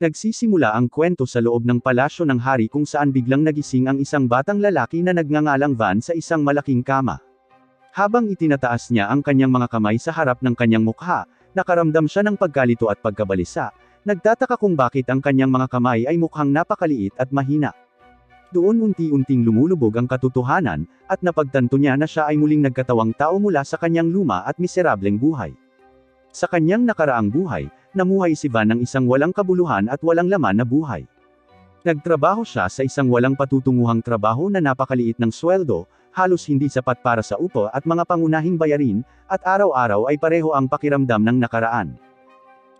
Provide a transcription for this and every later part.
Nagsisimula ang kwento sa loob ng palasyo ng hari kung saan biglang nagising ang isang batang lalaki na nagngangalang Van sa isang malaking kama. Habang itinataas niya ang kanyang mga kamay sa harap ng kanyang mukha, nakaramdam siya ng pagkalito at pagkabalisa. Nagtataka kung bakit ang kanyang mga kamay ay mukhang napakaliit at mahina. Doon unti-unting lumulubog ang katotohanan, at napagtanto niya na siya ay muling nagkatawang tao mula sa kanyang luma at miserableng buhay. Sa kanyang nakaraang buhay, namuhay si Van ng isang walang kabuluhan at walang laman na buhay. Nagtrabaho siya sa isang walang patutunguhang trabaho na napakaliit ng sweldo, halos hindi sapat para sa upo at mga pangunahing bayarin, at araw-araw ay pareho ang pakiramdam ng nakaraan.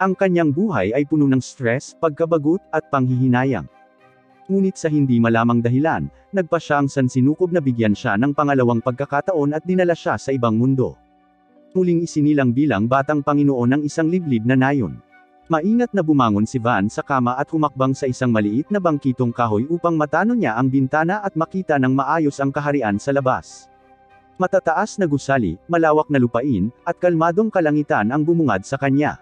Ang kanyang buhay ay puno ng stress, pagkabagot, at panghihinayang. Ngunit sa hindi malamang dahilan, nagpa siya ang sansinukob na bigyan siya ng pangalawang pagkakataon at dinala siya sa ibang mundo. Muling isinilang bilang batang Panginoon ng isang liblib na nayon. Maingat na bumangon si Van sa kama at humakbang sa isang maliit na bangkitong kahoy upang matano niya ang bintana at makita ng maayos ang kaharian sa labas. Matataas na gusali, malawak na lupain, at kalmadong kalangitan ang bumungad sa kanya.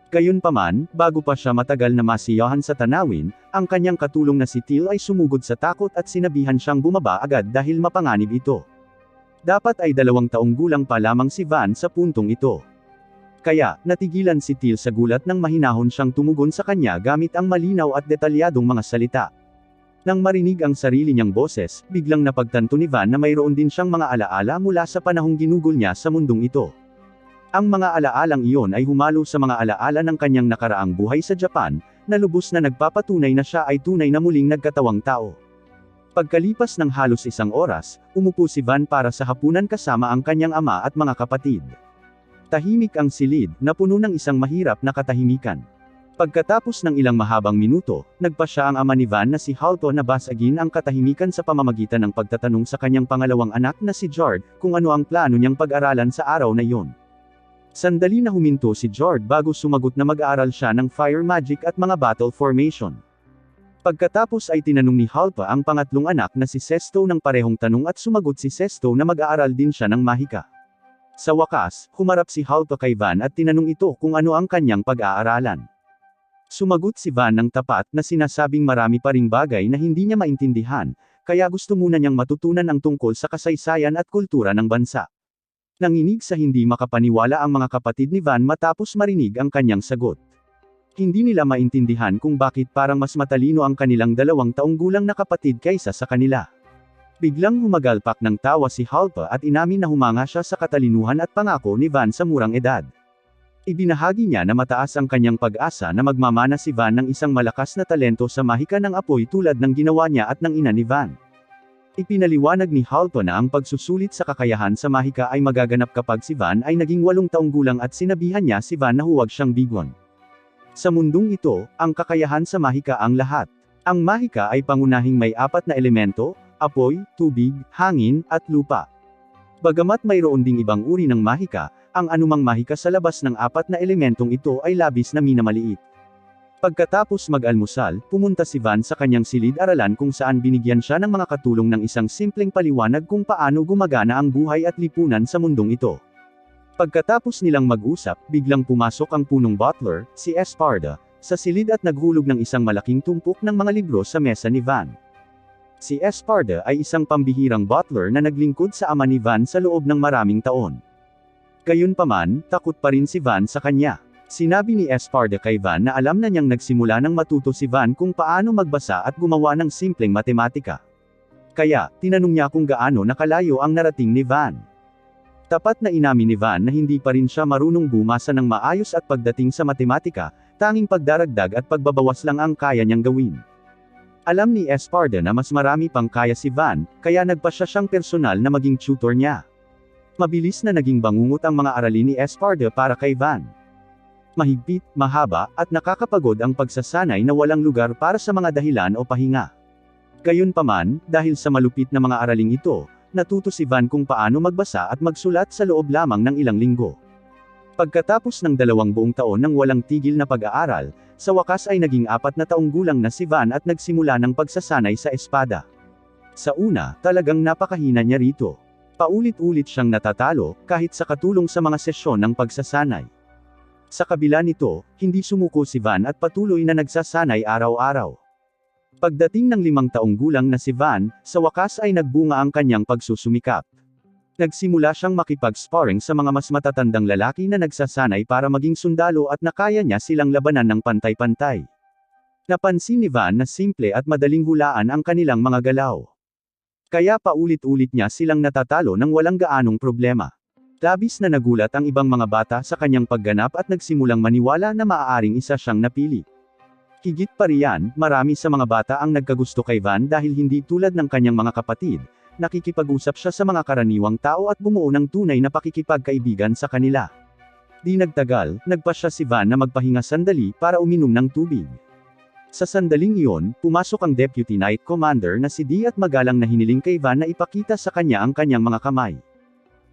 Gayunpaman, bago pa siya matagal na masiyahan sa tanawin, ang kanyang katulong na si Till ay sumugod sa takot at sinabihan siyang bumaba agad dahil mapanganib ito. Dapat ay 2 taong gulang pa lamang si Van sa puntong ito. Kaya, natigilan si Till sa gulat nang mahinahon siyang tumugon sa kanya gamit ang malinaw at detalyadong mga salita. Nang marinig ang sarili niyang boses, biglang napagtanto ni Van na mayroon din siyang mga alaala mula sa panahong ginugol niya sa mundong ito. Ang mga alaalang iyon ay humalo sa mga alaala ng kanyang nakaraang buhay sa Japan, na lubos na nagpapatunay na siya ay tunay na muling nagkatawang tao. Pagkalipas ng halos 1 oras, umupo si Van para sa hapunan kasama ang kanyang ama at mga kapatid. Tahimik ang silid, na puno ng isang mahirap na katahimikan. Pagkatapos ng ilang mahabang minuto, nagpa siya ang ama ni Van na si Halto na basagin ang katahimikan sa pamamagitan ng pagtatanong sa kanyang pangalawang anak na si Jord, kung ano ang plano niyang pag-aralan sa araw na iyon. Sandali na huminto si Jord bago sumagot na mag-aaral siya ng fire magic at mga battle formation. Pagkatapos ay tinanong ni Halpa ang pangatlong anak na si Sesto ng parehong tanong at sumagot si Sesto na mag-aaral din siya ng mahika. Sa wakas, humarap si Halpa kay Van at tinanong ito kung ano ang kanyang pag-aaralan. Sumagot si Van ng tapat na sinasabing marami pa ring bagay na hindi niya maintindihan, kaya gusto muna niyang matutunan ang tungkol sa kasaysayan at kultura ng bansa. Nanginig sa hindi makapaniwala ang mga kapatid ni Van matapos marinig ang kanyang sagot. Hindi nila maintindihan kung bakit parang mas matalino ang kanilang 2 taong gulang na kapatid kaysa sa kanila. Biglang humagalpak ng tawa si Halpa at inamin na humanga siya sa katalinuhan at pangako ni Van sa murang edad. Ibinahagi niya na mataas ang kanyang pag-asa na magmamana si Van ng isang malakas na talento sa mahika ng apoy tulad ng ginawa niya at ng ina ni Van. Ipinaliwanag ni Halpa na ang pagsusulit sa kakayahan sa mahika ay magaganap kapag si Van ay naging 8 taong gulang at sinabihan niya si Van na huwag siyang bigon. Sa mundong ito, ang kakayahan sa mahika ang lahat. Ang mahika ay pangunahing may 4 na elemento: apoy, tubig, hangin, at lupa. Bagamat mayroon ding ibang uri ng mahika, ang anumang mahika sa labas ng 4 na elementong ito ay labis na minamaliit. Pagkatapos mag-almusal, pumunta si Van sa kanyang silid-aralan kung saan binigyan siya ng mga katulong ng isang simpleng paliwanag kung paano gumagana ang buhay at lipunan sa mundong ito. Pagkatapos nilang mag-usap, biglang pumasok ang punong butler, si Esparda, sa silid at naghulog ng isang malaking tumpok ng mga libro sa mesa ni Van. Si Esparda ay isang pambihirang butler na naglingkod sa ama ni Van sa loob ng maraming taon. Gayunpaman, takot pa rin si Van sa kanya. Sinabi ni Esparda kay Van na alam na niyang nagsimula nang matuto si Van kung paano magbasa at gumawa ng simpleng matematika. Kaya, tinanong niya kung gaano nakalayo ang narating ni Van. Tapat na inamin ni Van na hindi pa rin siya marunong bumasa ng maayos at pagdating sa matematika, tanging pagdaragdag at pagbabawas lang ang kaya niyang gawin. Alam ni Esparda na mas marami pang kaya si Van, kaya nagpa siya siyang personal na maging tutor niya. Mabilis na naging bangungot ang mga aralin ni Esparda para kay Van. Mahigpit, mahaba, at nakakapagod ang pagsasanay na walang lugar para sa mga dahilan o pahinga. Gayunpaman, dahil sa malupit na mga araling ito, natuto si Van kung paano magbasa at magsulat sa loob lamang ng ilang linggo. Pagkatapos ng 2 buong taon ng walang tigil na pag-aaral, sa wakas ay naging 4 na taong gulang na si Van at nagsimula ng pagsasanay sa espada. Sa una, talagang napakahina niya rito. Paulit-ulit siyang natatalo, kahit sa katulong sa mga sesyon ng pagsasanay. Sa kabila nito, hindi sumuko si Van at patuloy na nagsasanay araw-araw. Pagdating ng 5 taong gulang na si Van, sa wakas ay nagbunga ang kanyang pagsusumikap. Nagsimula siyang makipag-sparring sa mga mas matatandang lalaki na nagsasanay para maging sundalo at nakaya niya silang labanan ng pantay-pantay. Napansin ni Van na simple at madaling hulaan ang kanilang mga galaw. Kaya paulit-ulit niya silang natatalo nang walang gaanong problema. Labis na nagulat ang ibang mga bata sa kanyang pagganap at nagsimulang maniwala na maaaring isa siyang napili. Higit pa riyan, marami sa mga bata ang nagkagusto kay Van dahil hindi tulad ng kanyang mga kapatid, nakikipag-usap siya sa mga karaniwang tao at bumuo ng tunay na pakikipagkaibigan sa kanila. Di nagtagal, nagpasya si Van na magpahinga sandali para uminom ng tubig. Sa sandaling iyon, pumasok ang Deputy Night Commander na si Dee at magalang na hiniling kay Van na ipakita sa kanya ang kanyang mga kamay.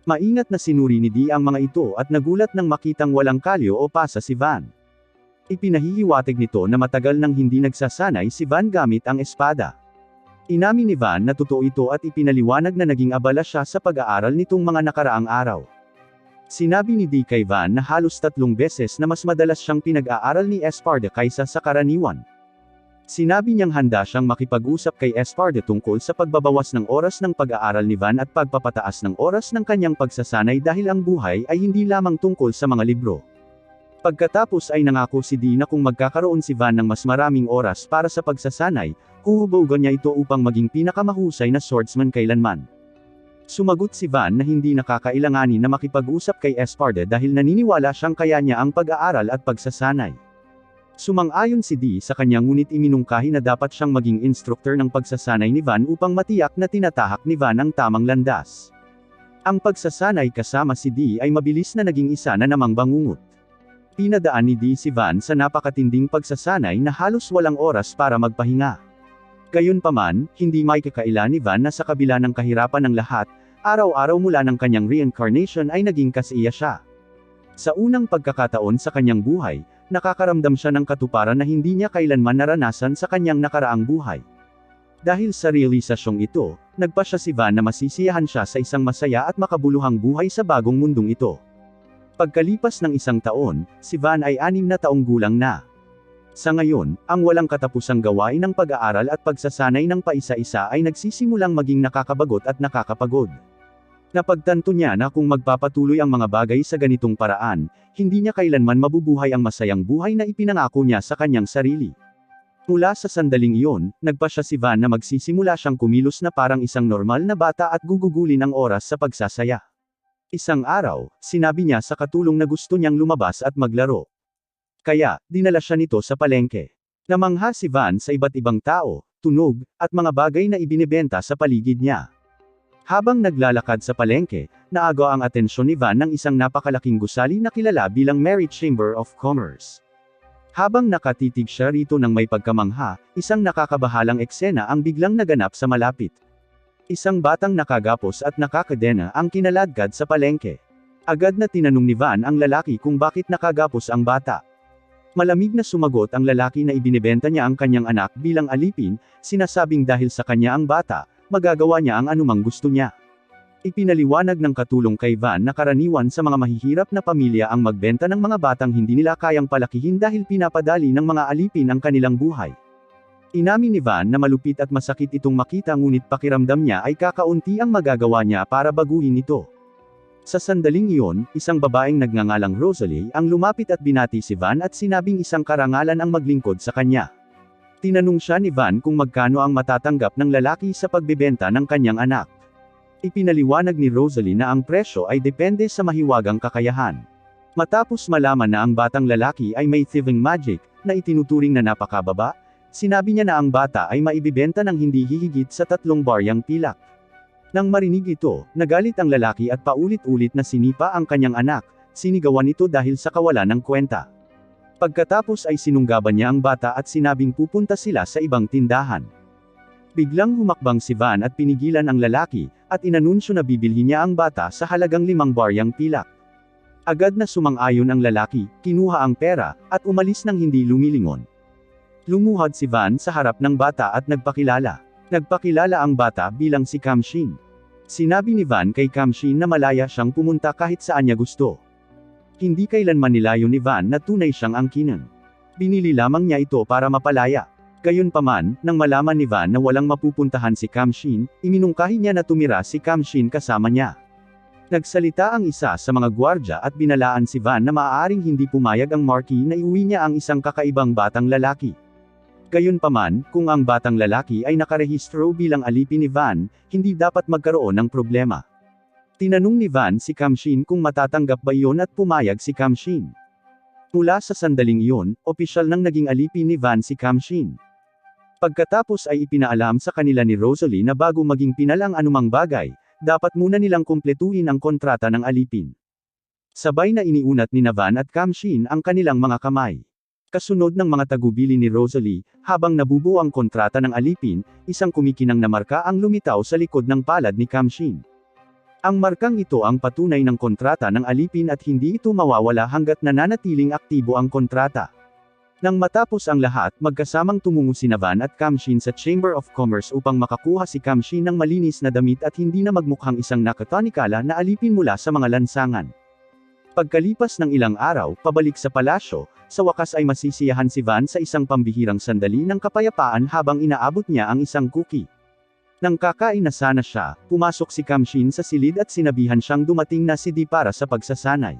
Maingat na sinuri ni Dee ang mga ito at nagulat nang makitang walang kalyo o pasa si Van. Ipinahihiwatig nito na matagal nang hindi nagsasanay si Van gamit ang espada. Inamin ni Van na totoo ito at ipinaliwanag na naging abala siya sa pag-aaral nitong mga nakaraang araw. Sinabi ni Dee kay Van na halos 3 beses na mas madalas siyang pinag-aaral ni Esparda kaysa sa karaniwan. Sinabi niyang handa siyang makipag-usap kay Esparda tungkol sa pagbabawas ng oras ng pag-aaral ni Van at pagpapataas ng oras ng kanyang pagsasanay dahil ang buhay ay hindi lamang tungkol sa mga libro. Pagkatapos ay nangako si Dee na kung magkakaroon si Van ng mas maraming oras para sa pagsasanay, huhubugan niya ito upang maging pinakamahusay na swordsman kailanman. Sumagot si Van na hindi nakakailanganin na makipag-usap kay Esparda dahil naniniwala siyang kaya niya ang pag-aaral at pagsasanay. Sumang-ayon si Dee sa kanya ngunit iminungkahi na dapat siyang maging instructor ng pagsasanay ni Van upang matiyak na tinatahak ni Van ang tamang landas. Ang pagsasanay kasama si Dee ay mabilis na naging isa na namang bangungot. Pinadaan ni Dee si Van sa napakatinding pagsasanay na halos walang oras para magpahinga. Gayunpaman, hindi may kakaila ni Van na sa kabila ng kahirapan ng lahat, araw-araw mula ng kanyang reincarnation ay naging kasiya siya. Sa unang pagkakataon sa kanyang buhay, nakakaramdam siya ng katuparan na hindi niya kailanman naranasan sa kanyang nakaraang buhay. Dahil sa realisasyong ito, nagpasya si Van na masisiyahan siya sa isang masaya at makabuluhang buhay sa bagong mundong ito. Pagkalipas ng 1 taon, si Van ay 6 na taong gulang na. Sa ngayon, ang walang katapusang gawain ng pag-aaral at pagsasanay ng paisa-isa ay nagsisimulang maging nakakabagot at nakakapagod. Napagtanto niya na kung magpapatuloy ang mga bagay sa ganitong paraan, hindi niya kailanman mabubuhay ang masayang buhay na ipinangako niya sa kanyang sarili. Mula sa sandaling iyon, nagpasya si Van na magsisimula siyang kumilos na parang isang normal na bata at gugugulin ang oras sa pagsasaya. Isang araw, sinabi niya sa katulong na gusto niyang lumabas at maglaro. Kaya, dinala siya nito sa palengke. Namangha si Van sa iba't ibang tao, tunog, at mga bagay na ibinebenta sa paligid niya. Habang naglalakad sa palengke, naagaw ang atensyon ni Van ng isang napakalaking gusali na kilala bilang Mary Chamber of Commerce. Habang nakatitig siya rito ng may pagkamangha, isang nakakabahalang eksena ang biglang naganap sa malapit. Isang batang nakagapos at nakakadena ang kinaladkad sa palengke. Agad na tinanong ni Van ang lalaki kung bakit nakagapos ang bata. Malamig na sumagot ang lalaki na ibinebenta niya ang kanyang anak bilang alipin, sinasabing dahil sa kanya ang bata, magagawa niya ang anumang gusto niya. Ipinaliwanag ng katulong kay Van na karaniwan sa mga mahihirap na pamilya ang magbenta ng mga batang hindi nila kayang palakihin dahil pinapadali ng mga alipin ang kanilang buhay. Inamin ni Van na malupit at masakit itong makita ngunit pakiramdam niya ay kakaunti ang magagawa niya para baguhin ito. Sa sandaling iyon, isang babaeng nagngangalang Rosalie ang lumapit at binati si Van at sinabing isang karangalan ang maglingkod sa kanya. Tinanong siya ni Van kung magkano ang matatanggap ng lalaki sa pagbebenta ng kanyang anak. Ipinaliwanag ni Rosalie na ang presyo ay depende sa mahiwagang kakayahan. Matapos malaman na ang batang lalaki ay may thieving magic, na itinuturing na napakababa, sinabi niya na ang bata ay maibibenta ng hindi hihigit sa 3 baryang pilak. Nang marinig ito, nagalit ang lalaki at paulit-ulit na sinipa ang kanyang anak, sinigawan ito dahil sa kawalan ng kwenta. Pagkatapos ay sinunggaban niya ang bata at sinabing pupunta sila sa ibang tindahan. Biglang humakbang si Van at pinigilan ang lalaki, at inanunsyo na bibilhin niya ang bata sa halagang 5 baryang pilak. Agad na sumang-ayon ang lalaki, kinuha ang pera, at umalis nang hindi lumilingon. Lumuhad si Van sa harap ng bata at nagpakilala. Nagpakilala ang bata bilang si Kamshin. Sinabi ni Van kay Kamshin na malaya siyang pumunta kahit saan niya gusto. Hindi kailanman nilayo ni Van na tunay siyang angkinan. Binili lamang niya ito para mapalaya. Gayunpaman, nang malaman ni Van na walang mapupuntahan si Kamshin, iminungkahi niya na tumira si Kamshin kasama niya. Nagsalita ang isa sa mga gwardya at binalaan si Van na maaaring hindi pumayag ang Marquis na iuwi niya ang isang kakaibang batang lalaki. Gayunpaman, kung ang batang lalaki ay nakarehistro bilang alipin ni Van, hindi dapat magkaroon ng problema. Tinanong ni Van si Kamshin kung matatanggap ba iyon at pumayag si Kamshin. Mula sa sandaling iyon, opisyal nang naging alipin ni Van si Kamshin. Pagkatapos ay ipinaalam sa kanila ni Rosalie na bago maging pinal ang anumang bagay, dapat muna nilang kumpletuhin ang kontrata ng alipin. Sabay na iniunat ni Van at Kamshin ang kanilang mga kamay. Kasunod ng mga tagubili ni Rosalie, habang nabubuo ang kontrata ng alipin, isang kumikinang na marka ang lumitaw sa likod ng palad ni Kamshin. Ang markang ito ang patunay ng kontrata ng alipin at hindi ito mawawala hanggat nananatiling aktibo ang kontrata. Nang matapos ang lahat, magkasamang tumungo si Van at Kamshin sa Chamber of Commerce upang makakuha si Kamshin ng malinis na damit at hindi na magmukhang isang nakatanikala na alipin mula sa mga lansangan. Pagkalipas ng ilang araw, pabalik sa palasyo, sa wakas ay masisiyahan si Van sa isang pambihirang sandali ng kapayapaan habang inaabot niya ang isang cookie. Nang kakain na sana siya, pumasok si Kamshin sa silid at sinabihan siyang dumating na si Di para sa pagsasanay.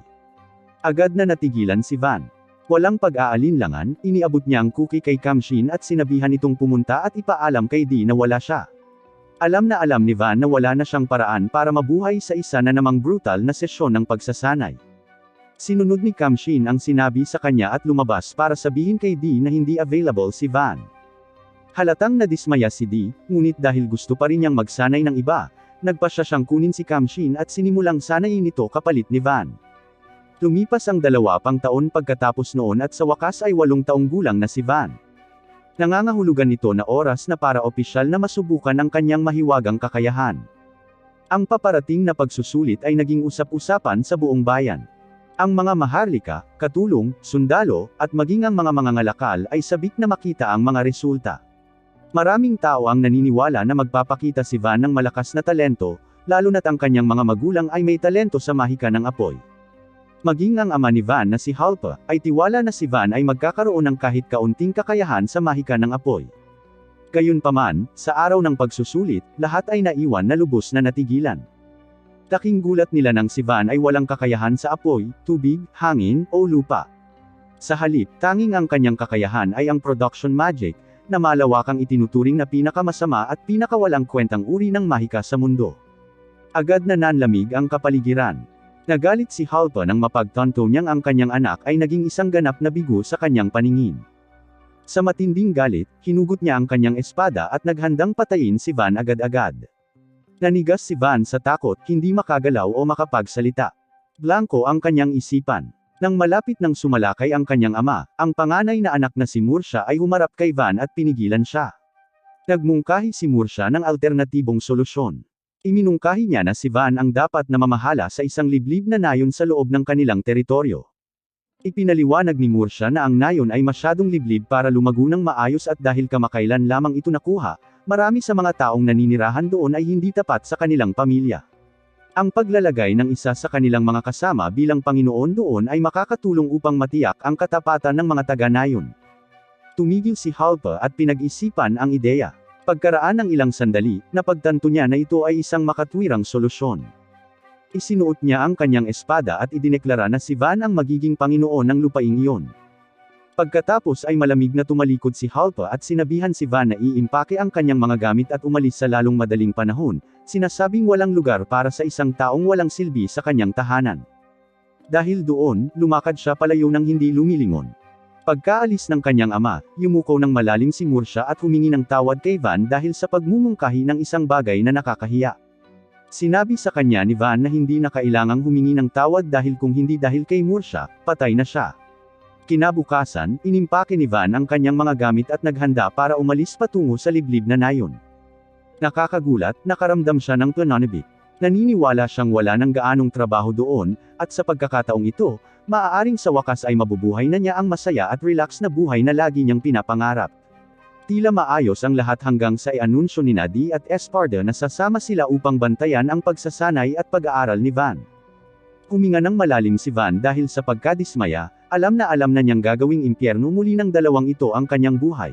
Agad na natigilan si Van. Walang pag-aalinlangan, iniabot niya ang cookie kay Kamshin at sinabihan itong pumunta at ipaalam kay Di na wala siya. Alam na alam ni Van na wala na siyang paraan para mabuhay sa isa na namang brutal na sesyon ng pagsasanay. Sinunod ni Kamshin ang sinabi sa kanya at lumabas para sabihin kay Di na hindi available si Van. Halatang nadismaya si Di, ngunit dahil gusto pa rin niyang magsanay ng iba, nagpasya siyang kunin si Kamshin at sinimulang sanayin ito kapalit ni Van. Lumipas ang 2 pang taon pagkatapos noon at sa wakas ay 8 taong gulang na si Van. Nangangahulugan ito na oras na para opisyal na masubukan ang kanyang mahiwagang kakayahan. Ang paparating na pagsusulit ay naging usap-usapan sa buong bayan. Ang mga maharlika, katulong, sundalo, at maging ang mga mangangalakal ay sabik na makita ang mga resulta. Maraming tao ang naniniwala na magpapakita si Van ng malakas na talento, lalo na't ang kanyang mga magulang ay may talento sa mahika ng apoy. Maging ang ama ni Van na si Halpa, ay tiwala na si Van ay magkakaroon ng kahit kaunting kakayahan sa mahika ng apoy. Gayunpaman, sa araw ng pagsusulit, lahat ay naiwan na lubos na natigilan. Laking gulat nila nang si Van ay walang kakayahan sa apoy, tubig, hangin, o lupa. Sa halip, tanging ang kanyang kakayahan ay ang production magic, na malawakang itinuturing na pinakamasama at pinakawalang kwentang uri ng mahika sa mundo. Agad na nanlamig ang kapaligiran. Nagalit si Halpa nang mapagtanto niyang ang kanyang anak ay naging isang ganap na bigo sa kanyang paningin. Sa matinding galit, hinugot niya ang kanyang espada at naghandang patayin si Van agad-agad. Nanigas si Van sa takot, hindi makagalaw o makapagsalita. Blanko ang kanyang isipan. Nang malapit nang sumalakay ang kanyang ama, ang panganay na anak na si Mursha ay humarap kay Van at pinigilan siya. Nagmungkahi si Mursha ng alternatibong solusyon. Iminungkahi niya na si Van ang dapat na mamahala sa isang liblib na nayon sa loob ng kanilang teritoryo. Ipinaliwanag ni Mursha na ang nayon ay masyadong liblib para lumago ng maayos at dahil kamakailan lamang ito nakuha, marami sa mga taong naninirahan doon ay hindi tapat sa kanilang pamilya. Ang paglalagay ng isa sa kanilang mga kasama bilang Panginoon doon ay makakatulong upang matiyak ang katapatan ng mga taga-nayon. Tumigil si Halpa at pinag-isipan ang ideya. Pagkaraan ng ilang sandali, napagtanto niya na ito ay isang makatwirang solusyon. Isinuot niya ang kanyang espada at idineklara na si Van ang magiging Panginoon ng lupaing iyon. Pagkatapos ay malamig na tumalikod si Halpa at sinabihan si Van na iimpake ang kanyang mga gamit at umalis sa lalong madaling panahon, sinasabing walang lugar para sa isang taong walang silbi sa kanyang tahanan. Dahil doon, lumakad siya palayo ng hindi lumilingon. Pagkaalis ng kanyang ama, yumuko ng malalim si Mursha at humingi ng tawad kay Van dahil sa pagmumungkahi ng isang bagay na nakakahiya. Sinabi sa kanya ni Van na hindi na kailangang humingi ng tawad dahil kung hindi dahil kay Mursha, patay na siya. Kinabukasan, inimpake ni Van ang kanyang mga gamit at naghanda para umalis patungo sa liblib na nayon. Nakakagulat, nakaramdam siya ng pananabik. Naniniwala siyang wala ng gaanong trabaho doon, at sa pagkakataong ito, maaaring sa wakas ay mabubuhay na niya ang masaya at relax na buhay na lagi niyang pinapangarap. Tila maayos ang lahat hanggang sa i-anunsyo ni Nadi at Esparda na sasama sila upang bantayan ang pagsasanay at pag-aaral ni Van. Huminga ng malalim si Van dahil sa pagkadismaya, alam na niyang gagawing impyerno muli ng dalawang ito ang kanyang buhay.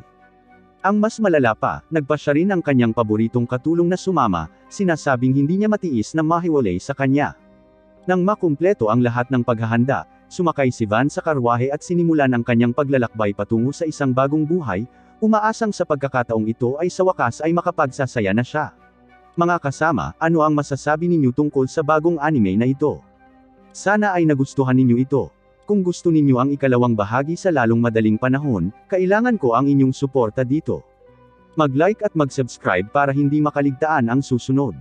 Ang mas malala pa, nagpa siya rin ang kanyang paboritong katulong na sumama, sinasabing hindi niya matiis na mahiwalay sa kanya. Nang makumpleto ang lahat ng paghahanda, sumakay si Van sa karwahe at sinimulan ang kanyang paglalakbay patungo sa isang bagong buhay, umaasang sa pagkakataong ito ay sa wakas ay makapagsasaya na siya. Mga kasama, ano ang masasabi ninyo tungkol sa bagong anime na ito? Sana ay nagustuhan ninyo ito. Kung gusto ninyo ang ikalawang bahagi sa lalong madaling panahon, kailangan ko ang inyong suporta dito. Mag-like at mag-subscribe para hindi makaligtaan ang susunod.